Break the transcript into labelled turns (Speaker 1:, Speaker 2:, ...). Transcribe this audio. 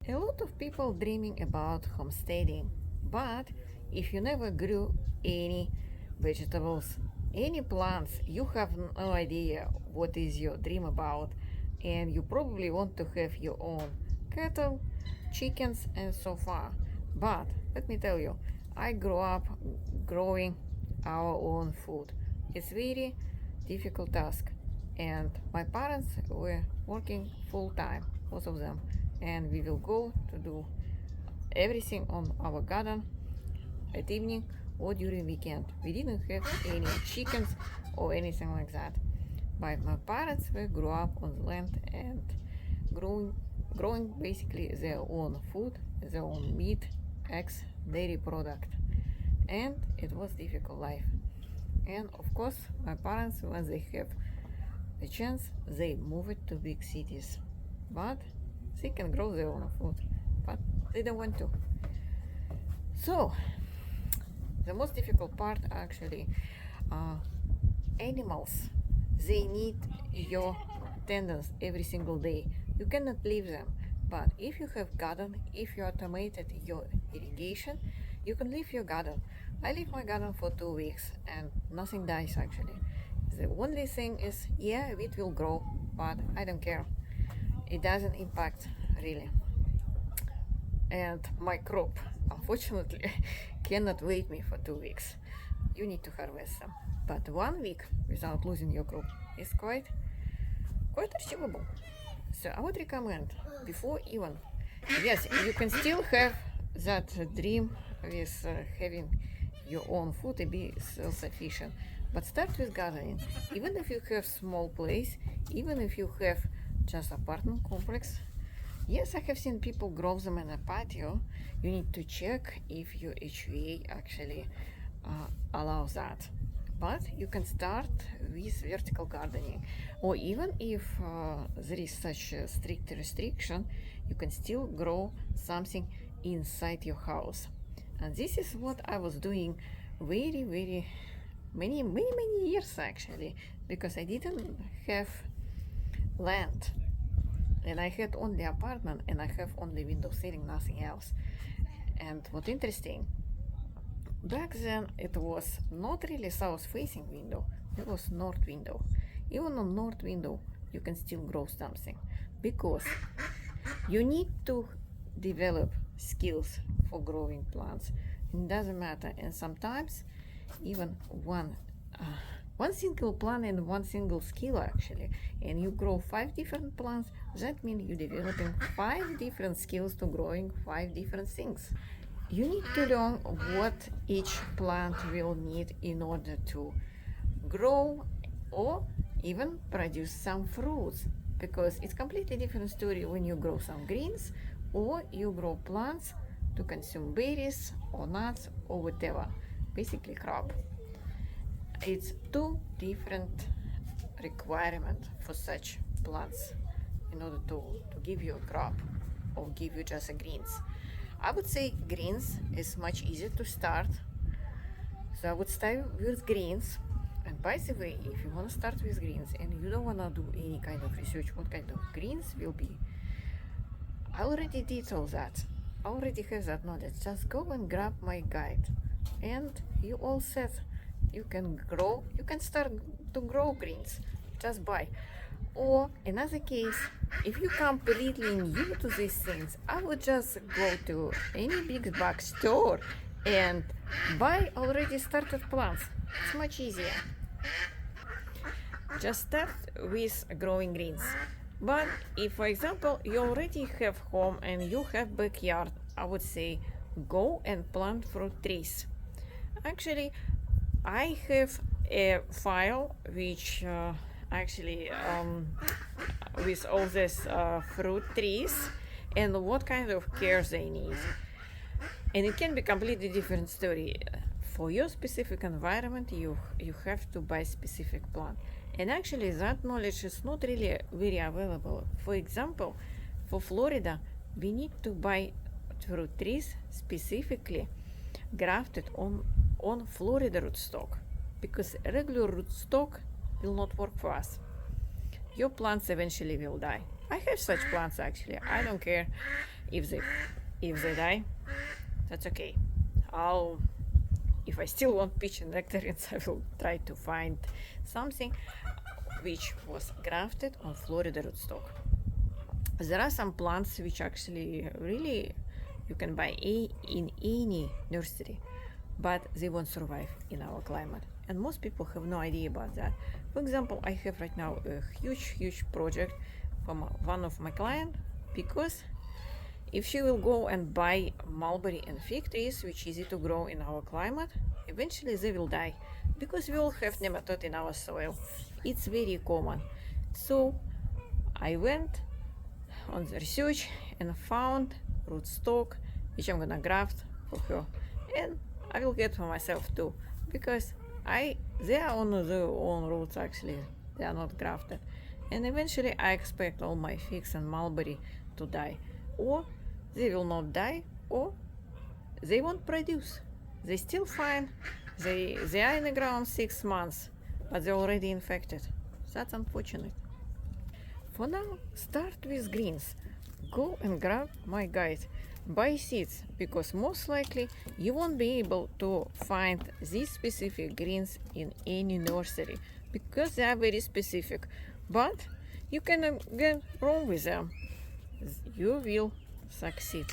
Speaker 1: A lot of people dreaming about homesteading, but if you never grew any vegetables, any plants, you have no idea what is your dream about, and you probably want to have your own cattle, chickens, and so far. But let me tell you, I grew up growing our own food. It's very difficult task, and my parents were working full time, both of them, and we will go to do everything on our garden at evening or during weekend. We didn't have any chickens or anything like that, but my parents were grew up on the land and growing basically their own food, their own meat, eggs, dairy product, and it was difficult life. And of course, my parents, when they have the chance, they move it to big cities, but they can grow their own food, but they don't want to. So the most difficult part actually, uh, animals, they need your attendance every single day. You cannot leave them, but if you have garden, if you automated your irrigation, you can leave your garden. I leave my garden for 2 weeks and nothing dies actually. The only thing is, yeah, it will grow, but I don't care. It doesn't impact really. And my crop, unfortunately, cannot wait me for 2 weeks. You need to harvest them. But 1 week without losing your crop is quite achievable. So I would recommend before even, yes, you can still have that dream with having your own food and be self-sufficient. But start with gardening. Even if you have small place, even if you have just apartment complex. Yes, I have seen people grow them in a patio. You need to check if your HVA actually allows that. But you can start with vertical gardening, or even if there is such a strict restriction, you can still grow something inside your house. And this is what I was doing very many years actually, because I didn't have land and I had only apartment and I have only window seating, nothing else. And what interesting, back then it was not really south facing window, it was north window. Even on north window you can still grow something, because you need to develop skills for growing plants. It doesn't matter, and sometimes even one single plant and one single skill actually, and you grow 5 different plants, that means you're developing 5 different skills to growing 5 different things. You need to learn what each plant will need in order to grow or even produce some fruits, because it's completely different story when you grow some greens or you grow plants to consume berries or nuts or whatever, basically crop. It's 2 different requirements for such plants in order to give you a crop or give you just a greens. I would say greens is much easier to start, so I would start with greens. And by the way, if you want to start with greens and you don't want to do any kind of research what kind of greens will be, I already did all that. I already have that knowledge. Just go and grab my guide and you all set. You can grow, you can start to grow greens, just buy. Or another case, if you completely new to these things, I would just go to any big box store and buy already started plants. It's much easier. Just start with growing greens. But if, for example, you already have home and you have backyard, I would say go and plant fruit trees. Actually, I have a file which actually with all these fruit trees and what kind of care they need. And it can be completely different story. For your specific environment, you have to buy specific plant. And actually that knowledge is not really very available. For example, for Florida, we need to buy fruit trees specifically grafted on Florida rootstock, because regular rootstock will not work for us. Your plants eventually will die. I have such plants actually. I don't care if they die. That's okay. If I still want peach and nectarines, I will try to find something which was grafted on Florida rootstock. There are some plants which actually really you can buy in any nursery, but they won't survive in our climate. And most people have no idea about that. For example, I have right now a huge project from one of my clients, because if she will go and buy mulberry and fig trees, which is easy to grow in our climate, eventually they will die, because we all have nematode in our soil. It's very common. So I went on the research and found rootstock which I'm gonna graft for her, and I will get for myself too, because they are on their own roots actually, they are not grafted. And eventually I expect all my figs and mulberry to die, or they will not die, or they won't produce. They still fine. They are in the ground 6 months, but they're already infected. That's unfortunate. For now, start with greens. Go and grab my guide. Buy seeds, because most likely you won't be able to find these specific greens in any nursery, because they are very specific. But you can get wrong with them. You will succeed.